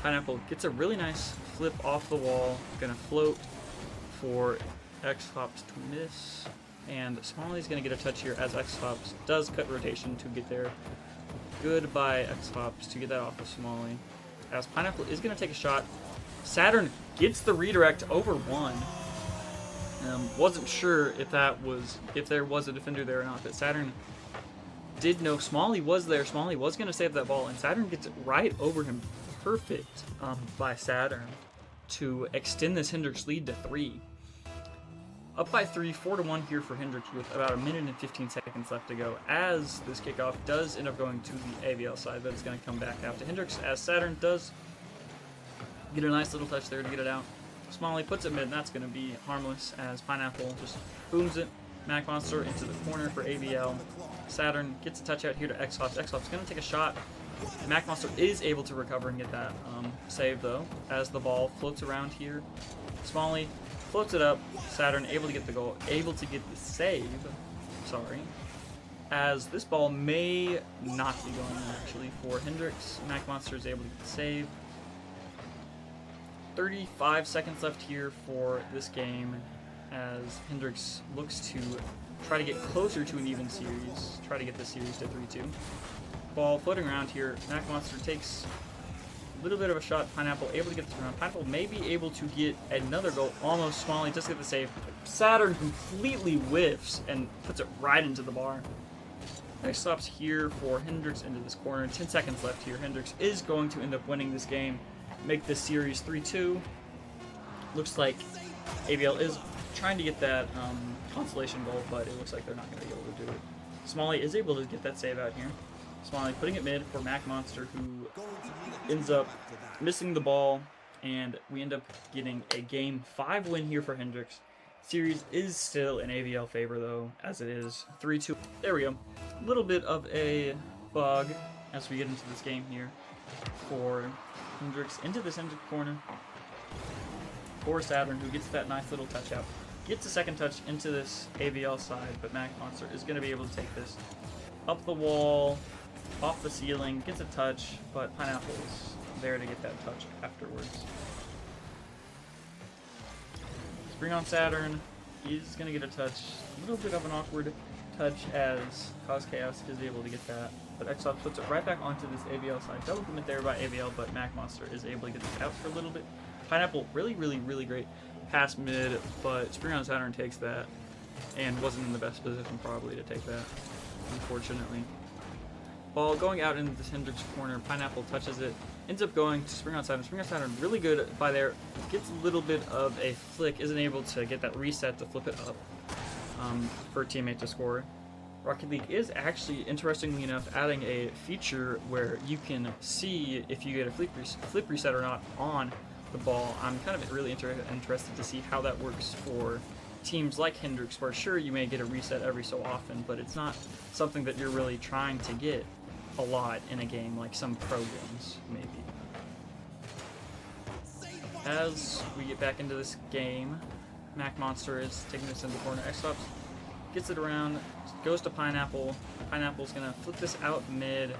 Pineapple gets a really nice flip off the wall, going to float for X-Cops to miss, and Smalley's going to get a touch here as X-Cops does cut rotation to get there. Good by X-Cops to get that off of Smalley, as Pineapple is going to take a shot. Saturn gets the redirect over one. Wasn't sure if there was a defender there or not, but Saturn did know Smalley was there. Smalley was going to save that ball, and Saturn gets it right over him. Perfect by Saturn to extend this Hendrix lead to 3. Up by 3, 4-1 here for Hendrix with about 1 minute and 15 seconds left to go, as this kickoff does end up going to the AVL side, but it's going to come back out to Hendrix, as Saturn does get a nice little touch there to get it out. Smalley puts it mid, and that's going to be harmless, as Pineapple just booms it. Mac Monster into the corner for AVL. Saturn gets a touch out here to X-Hops. X-Hops going to take a shot. Mac Monster is able to recover and get that save, though, as the ball floats around here. Smalley floats it up. Saturn able to get the goal, able to get the save. Sorry. As this ball may not be going in, actually, for Hendrix. Mac Monster is able to get the save. 35 seconds left here for this game, as Hendrix looks to try to get closer to an even series, try to get this series to 3-2. Ball floating around here. Mac Monster takes a little bit of a shot. Pineapple able to get this around. Pineapple may be able to get another goal. Almost. Smalley just get the save. Saturn completely whiffs and puts it right into the bar. Next stops here for Hendrix into this corner. 10 seconds left here. Hendrix is going to end up winning this game, make this series 3-2. Looks like AVL is trying to get that consolation goal, but it looks like they're not going to be able to do it. Smalley is able to get that save out here. Smalley putting it mid for Mac Monster, who ends up missing the ball, and we end up getting a Game 5 win here for Hendrix. Series is still in AVL favor, though, as it is 3-2. There we go. A little bit of a bug as we get into this game here for Hendrix into this Hendrix corner for Saturn, who gets that nice little touch out. Gets a second touch into this AVL side, but Mac Monster is going to be able to take this up the wall, off the ceiling, gets a touch, but Pineapple is there to get that touch afterwards. SpringOnSaturn is going to get a touch, a little bit of an awkward touch as Cause Chaos is able to get that, but X-Ops puts it right back onto this AVL side. Double commit there by AVL, but Mac Monster is able to get this out for a little bit. Pineapple, really great pass mid, but SpringOnSaturn takes that and wasn't in the best position probably to take that, unfortunately. Ball going out into this Hendrix corner. Pineapple touches it, ends up going to SpringOnSaturn. SpringOnSaturn really good by there, gets a little bit of a flick, isn't able to get that reset to flip it up for a teammate to score. Rocket League is actually, interestingly enough, adding a feature where you can see if you get a flip reset or not on the ball. I'm kind of really interested to see how that works for teams like Hendrix, where sure, you may get a reset every so often, but it's not something that you're really trying to get a lot in a game like some pro games, maybe. As we get back into this game, Mac Monster is taking this in the corner. X-Ops gets it around, goes to Pineapple. Pineapple's going to flip this out mid.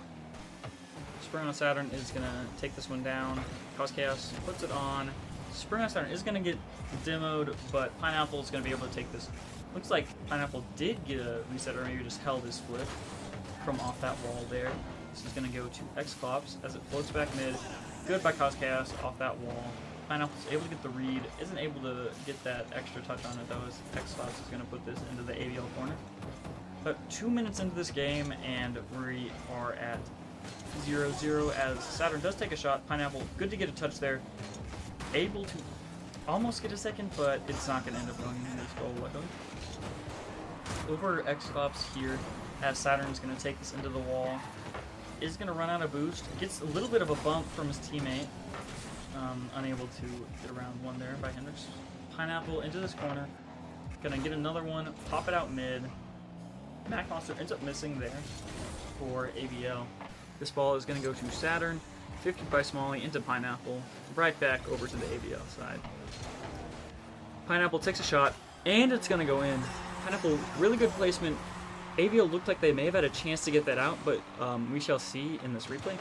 SpringOnSaturn is going to take this one down. Cause Chaos puts it on. SpringOnSaturn is going to get demoed, but Pineapple is going to be able to take this. Looks like Pineapple did get a reset, or maybe just held his flip from off that wall there. This is going to go to X-Cops as it floats back mid. Good by Cause Chaos off that wall. Pineapple's able to get the read, isn't able to get that extra touch on it though, as X-Cops is going to put this into the AVL corner. But 2 minutes into this game, and we are at 0-0 as Saturn does take a shot. Pineapple, good to get a touch there. Able to almost get a second, but it's not going to end up going in this goal, luckily. Over X-Cops here, as Saturn's going to take this into the wall. Is going to run out of boost. Gets a little bit of a bump from his teammate. Unable to get around one there by Hendrix. Pineapple into this corner. Gonna get another one, pop it out mid. Mac Monster ends up missing there for AVL. This ball is gonna go to Saturn, 50 by Smalley into Pineapple, right back over to the AVL side. Pineapple takes a shot, and it's gonna go in. Pineapple, really good placement. AVL looked like they may have had a chance to get that out, but we shall see in this replay.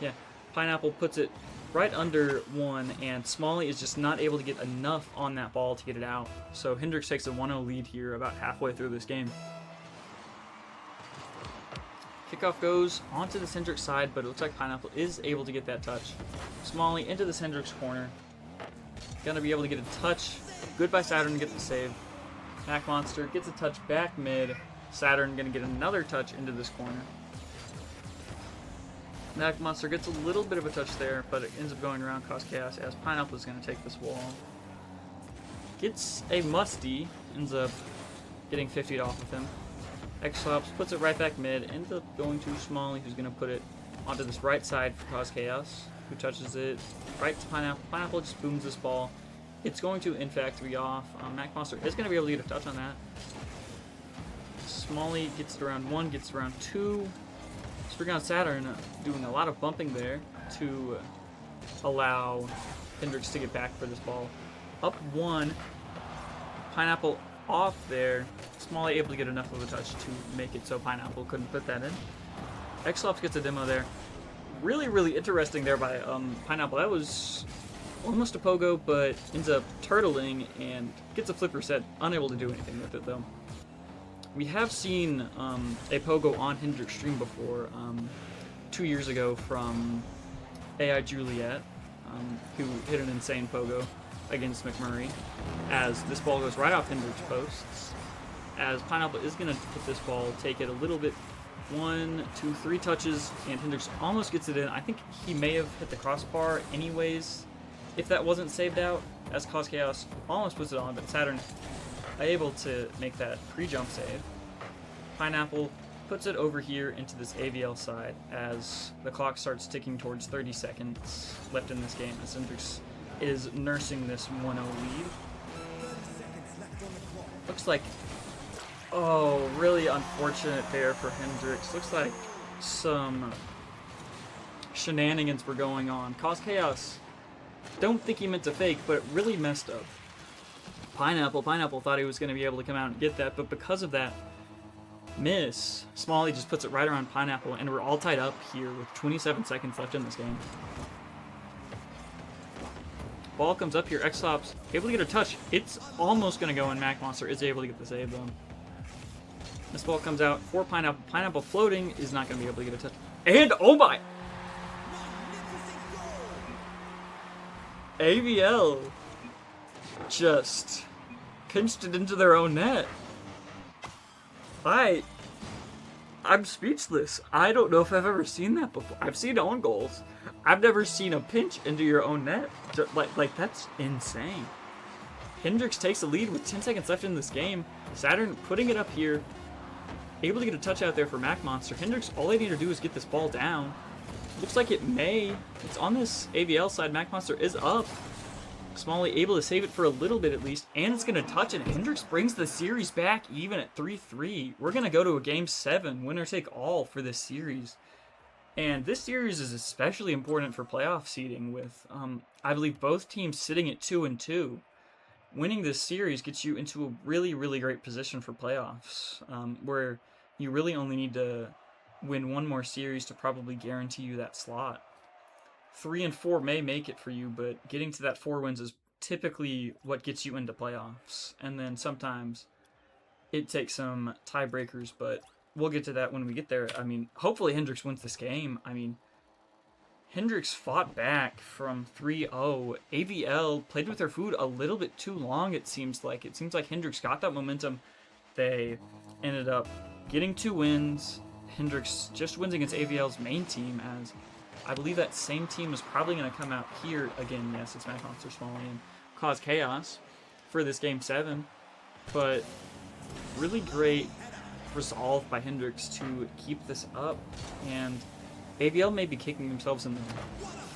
Yeah, Pineapple puts it right under one, and Smalley is just not able to get enough on that ball to get it out. So Hendrix takes a 1-0 lead here about halfway through this game. Kickoff goes onto the Hendrix side, but it looks like Pineapple is able to get that touch. Smalley into the Hendrix corner. Gonna be able to get a touch. Good by Saturn to get the save. Mac Monster gets a touch back mid. Saturn gonna get another touch into this corner. Mac Monster gets a little bit of a touch there, but it ends up going around, cause chaos, as Pineapple is gonna take this wall. Gets a musty, ends up getting 50'd off of him. X-Flops puts it right back mid, ends up going to Smalley, who's gonna put it onto this right side for cause chaos, who touches it right to Pineapple. Pineapple just booms this ball. It's going to, in fact, be off. Mac Monster is going to be able to get a touch on that. Smalley gets it around 1, gets it around 2. SpringOnSaturn doing a lot of bumping there to allow Hendrix to get back for this ball. Up 1. Pineapple off there. Smalley able to get enough of a touch to make it so Pineapple couldn't put that in. X-Flops gets a demo there. Really, really interesting there by Pineapple. That was almost a pogo, but ends up turtling and gets a flip reset. Unable to do anything with it, though. We have seen a pogo on Hendrix stream before, 2 years ago from AI Juliet, who hit an insane pogo against McMurray, as this ball goes right off Hendrix posts. As Pineapple is going to put this ball, take it a little bit, 1, 2, 3 touches, and Hendrix almost gets it in. I think he may have hit the crossbar anyways, if that wasn't saved out, as Cause Chaos almost puts it on, but Saturn able to make that pre-jump save. Pineapple puts it over here into this AVL side as the clock starts ticking towards 30 seconds left in this game, as Hendrix is nursing this 1-0 lead. Looks like, oh, really unfortunate there for Hendrix. Looks like some shenanigans were going on. Cause Chaos, don't think he meant to fake, but it really messed up. Pineapple thought he was going to be able to come out and get that, but because of that miss, Smalley just puts it right around Pineapple, and we're all tied up here with 27 seconds left in this game. Ball comes up here, X-Flops able to get a touch. It's almost going to go in. Mac Monster is able to get the save, though. This ball comes out for Pineapple. Pineapple floating is not going to be able to get a touch. And, oh my! AVL just pinched it into their own net. I'm speechless. I don't know if I've ever seen that before. I've seen own goals. I've never seen a pinch into your own net. Like that's insane. Hendrix takes the lead with 10 seconds left in this game. Saturn putting it up here. Able to get a touch out there for Mac Monster. Hendrix, all they need to do is get this ball down. Looks like it may. It's on this AVL side. Mac Monster is up. Smalley able to save it for a little bit at least, and it's going to touch, and Hendrix brings the series back even at 3-3. We're going to go to a Game 7, winner take all for this series. And this series is especially important for playoff seeding with, I believe, both teams sitting at 2-2. Winning this series gets you into a really, really great position for playoffs, where you really only need to win one more series to probably guarantee you that slot. 3 and 4 may make it for you, but getting to that 4 wins is typically what gets you into playoffs. And then sometimes it takes some tiebreakers, but we'll get to that when we get there. I mean, hopefully Hendrix wins this game. I mean, Hendrix fought back from 3-0. AVL played with their food a little bit too long, it seems like. It seems like Hendrix got that momentum. They ended up getting 2 wins. Hendrix just wins against AVL's main team, as I believe that same team is probably going to come out here again. Yes, it's Mac Monster, Smalley, and Cause Chaos for this Game 7. But really great resolve by Hendrix to keep this up, and AVL may be kicking themselves in the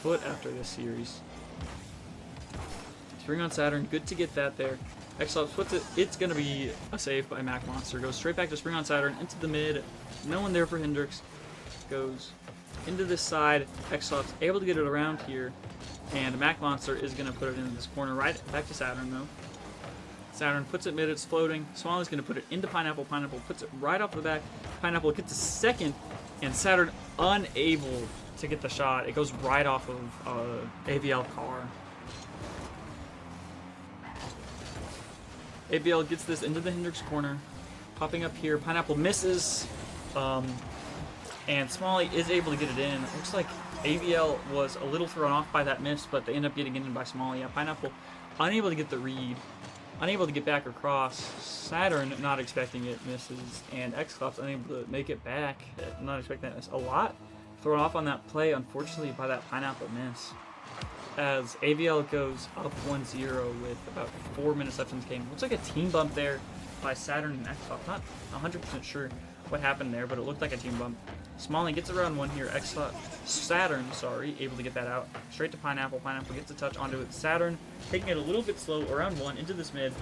foot after this series. SpringOnSaturn, good to get that there. X-Lops puts it. It's going to be a save by Mac Monster. Goes straight back to SpringOnSaturn into the mid. No one there for Hendrix. Goes into this side. X-Lops able to get it around here. And Mac Monster is going to put it into this corner. Right back to Saturn, though. Saturn puts it mid. It's floating. Smalley's going to put it into Pineapple. Pineapple puts it right off the back. Pineapple gets a second. And Saturn unable to get the shot. It goes right off of AVL car. AVL gets this into the Hendrix corner. Popping up here. Pineapple misses. And Smalley is able to get it in. It looks like AVL was a little thrown off by that miss, but they end up getting it in by Smalley. Yeah, Pineapple unable to get the read. Unable to get back across. Saturn not expecting it, misses. And X-Lops unable to make it back. Not expecting that miss. A lot thrown off on that play, unfortunately, by that Pineapple miss. As AVL goes up 1-0 with about 4 minutes left in this game. Looks like a team bump there by Saturn and X-Lops. Not 100% sure what happened there, but it looked like a team bump. Smalley gets around one here. Saturn, able to get that out. Straight to Pineapple. Pineapple gets a touch onto it. Saturn taking it a little bit slow around one into this mid.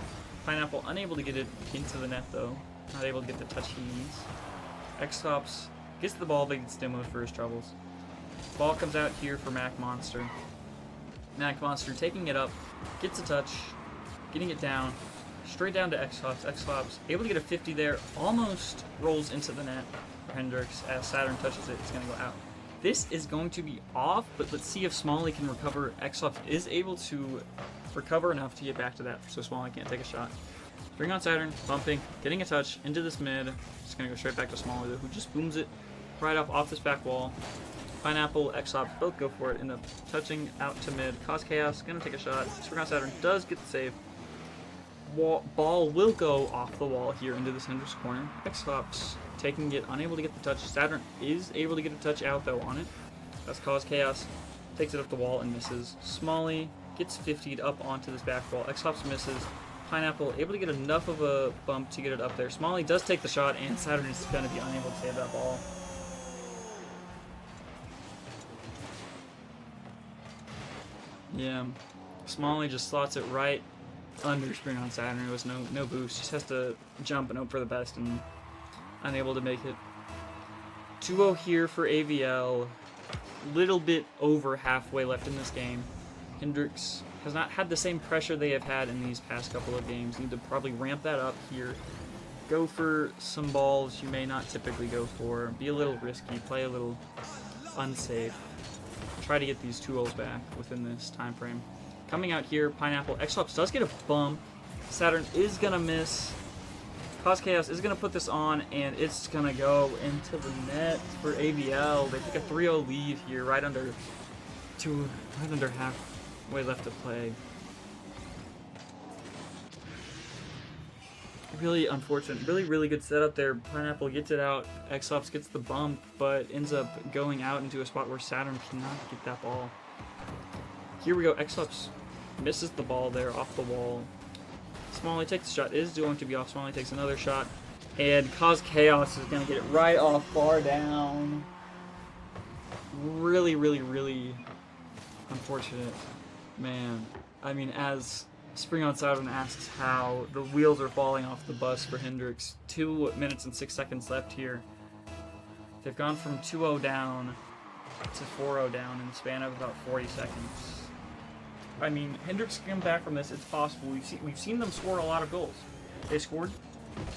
Pineapple unable to get it into the net though. Not able to get the touch he needs. X-Lops gets the ball, but gets demoed for his troubles. Ball comes out here for Mac Monster. Mac Monster taking it up, gets a touch, getting it down, straight down to X-Lops. X-Lops able to get a 50 there, almost rolls into the net for Hendrix. As Saturn touches it, it's going to go out. This is going to be off, but let's see if Smalley can recover. X-Lops is able to recover enough to get back to that, so Smalley can't take a shot. SpringOnSaturn, bumping, getting a touch into this mid. It's going to go straight back to Smalley, though, who just booms it right off this back wall. Pineapple, X-Lops both go for it, end up touching out to mid. Cause Chaos, gonna take a shot. SpringOnSaturn does get the save. Ball will go off the wall here into this Hendrix corner. X-Lops taking it, unable to get the touch. Saturn is able to get a touch out though on it. That's Cause Chaos, takes it up the wall and misses. Smalley gets 50'd up onto this back wall. X-Lops misses. Pineapple able to get enough of a bump to get it up there. Smalley does take the shot, and Saturn is gonna be unable to save that ball. Yeah, Smalley just slots it right under SpringOnSaturn. There was no boost. Just has to jump and hope for the best, and unable to make it. 2-0 here for AVL. Little bit over halfway left in this game. Hendrix has not had the same pressure they have had in these past couple of games. Need to probably ramp that up here. Go for some balls you may not typically go for. Be a little risky. Play a little unsafe. Try to get these 2-0s back within this time frame. Coming out here, Pineapple. X-Lops does get a bump. Saturn is going to miss. Cause Chaos is going to put this on, and it's going to go into the net for AVL. They take a 3-0 lead here, right under halfway left to play. Really unfortunate. Really good setup there. Pineapple gets it out. X-Lops gets the bump, but ends up going out into a spot where Saturn cannot get that ball. Here we go. X-Lops misses the ball there off the wall. Smalley takes the shot. It is going to be off. Smalley takes another shot. And Cause Chaos is going to get it right off, far down. Really unfortunate. Man. I mean, as SpringOnSaturn asks how the wheels are falling off the bus for Hendrix. 2 minutes and 6 seconds left here. They've gone from 2-0 down to 4-0 down in the span of about 40 seconds. I mean, Hendrix can come back from this. It's possible. We've seen them score a lot of goals. They scored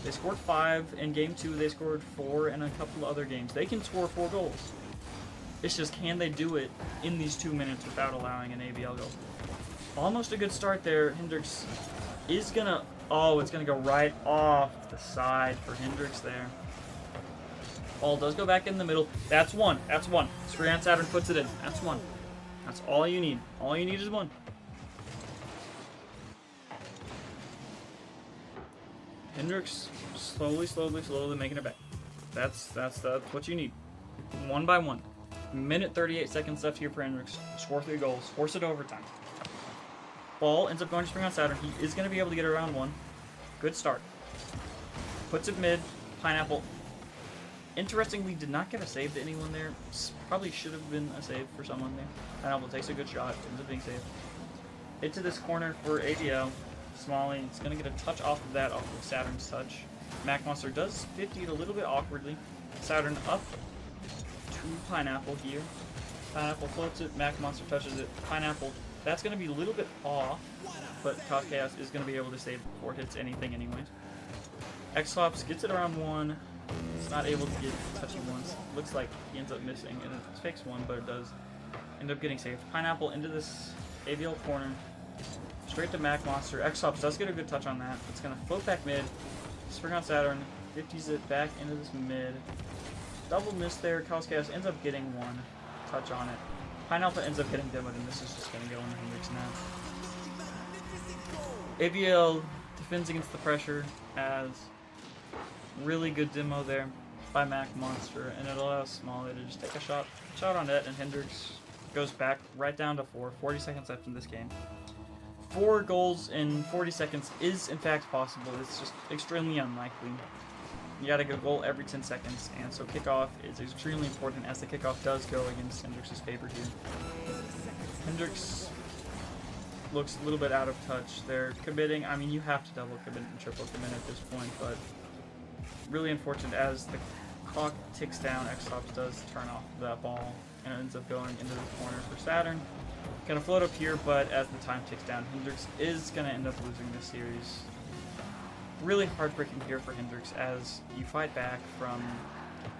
5 in game 2. They scored 4 in a couple of other games. They can score 4 goals. It's just, can they do it in these 2 minutes without allowing an AVL goal? Almost a good start there. Hendrix is gonna, it's gonna go right off the side for Hendrix there. Ball does go back in the middle. That's one. SpringOnSaturn puts it in. That's one. That's all you need. All you need is one. Hendrix slowly making it back. That's what you need. One by one. Minute 38 seconds left here for Hendrix. Score 3 goals. Force it overtime. Ball ends up going to SpringOnSaturn. He is going to be able to get around one. Good start. Puts it mid. Pineapple. Interestingly, did not get a save to anyone there. Probably should have been a save for someone there. Pineapple takes a good shot. Ends up being saved. Into this corner for AVL. Smalley is going to get a touch off of that, off of Saturn's touch. Mac Monster does 50 it a little bit awkwardly. Saturn up to Pineapple here. Pineapple floats it, Mac Monster touches it. Pineapple, that's going to be a little bit off, but Cause Chaos is going to be able to save before it hits anything anyways. X-Hops gets it around 1. It's not able to get touchy once. Looks like he ends up missing, and it fakes 1, but it does end up getting saved. Pineapple into this AVL corner. Straight to Mac Monster. X-Hops does get a good touch on that. It's going to float back mid. SpringOnSaturn 50s it back into this mid. Double miss there. Cause Chaos ends up getting 1 touch on it. Pineapple ends up getting demoed, and this is just going to go in Hendrix now. AVL defends against the pressure as really good demo there by Mac Monster, and it allows Smalley to just take a shot on net, and Hendrix goes back right down to 4. 40 seconds left in this game. 4 goals in 40 seconds is in fact possible. It's just extremely unlikely. You gotta get a goal every 10 seconds, and so kickoff is extremely important as the kickoff does go against Hendrix's favor here. Hendrix looks a little bit out of touch. They're committing. I mean, you have to double commit and triple commit at this point, but really unfortunate as the clock ticks down. X-Hops does turn off that ball, and it ends up going into the corner for Saturn. Gonna float up here, but as the time ticks down, Hendrix is gonna end up losing this series. Really heartbreaking here for Hendrix as you fight back from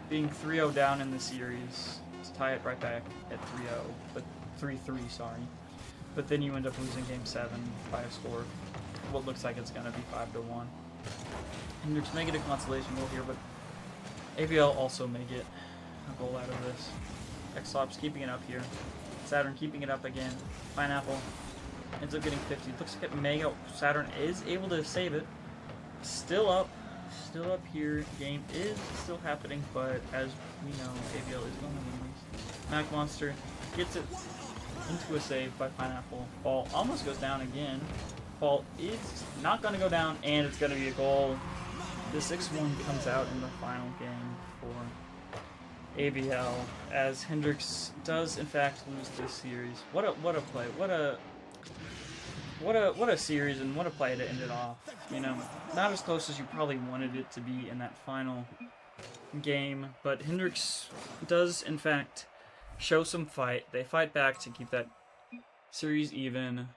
being 3-0 down in the series to tie it right back at 3-0, but 3-3, sorry. But then you end up losing Game 7 by a score of what looks like it's gonna be 5-1. Hendrix may get a consolation goal here, but AVL also may get a goal out of this. X-Hops keeping it up here. Saturn keeping it up again. Pineapple ends up getting 50. Looks like it may go. Saturn is able to save it. Still up here. Game is still happening, but as we know, AVL is going to lose. Mac Monster gets it into a save by Pineapple. Ball almost goes down again. Ball is not going to go down, and it's going to be a goal. The 6-1 comes out in the final game for AVL as Hendrix does in fact lose this series. What a play! What a series, and what a play to end it off. You know, not as close as you probably wanted it to be in that final game, but Hendrix does in fact show some fight. They fight back to keep that series even.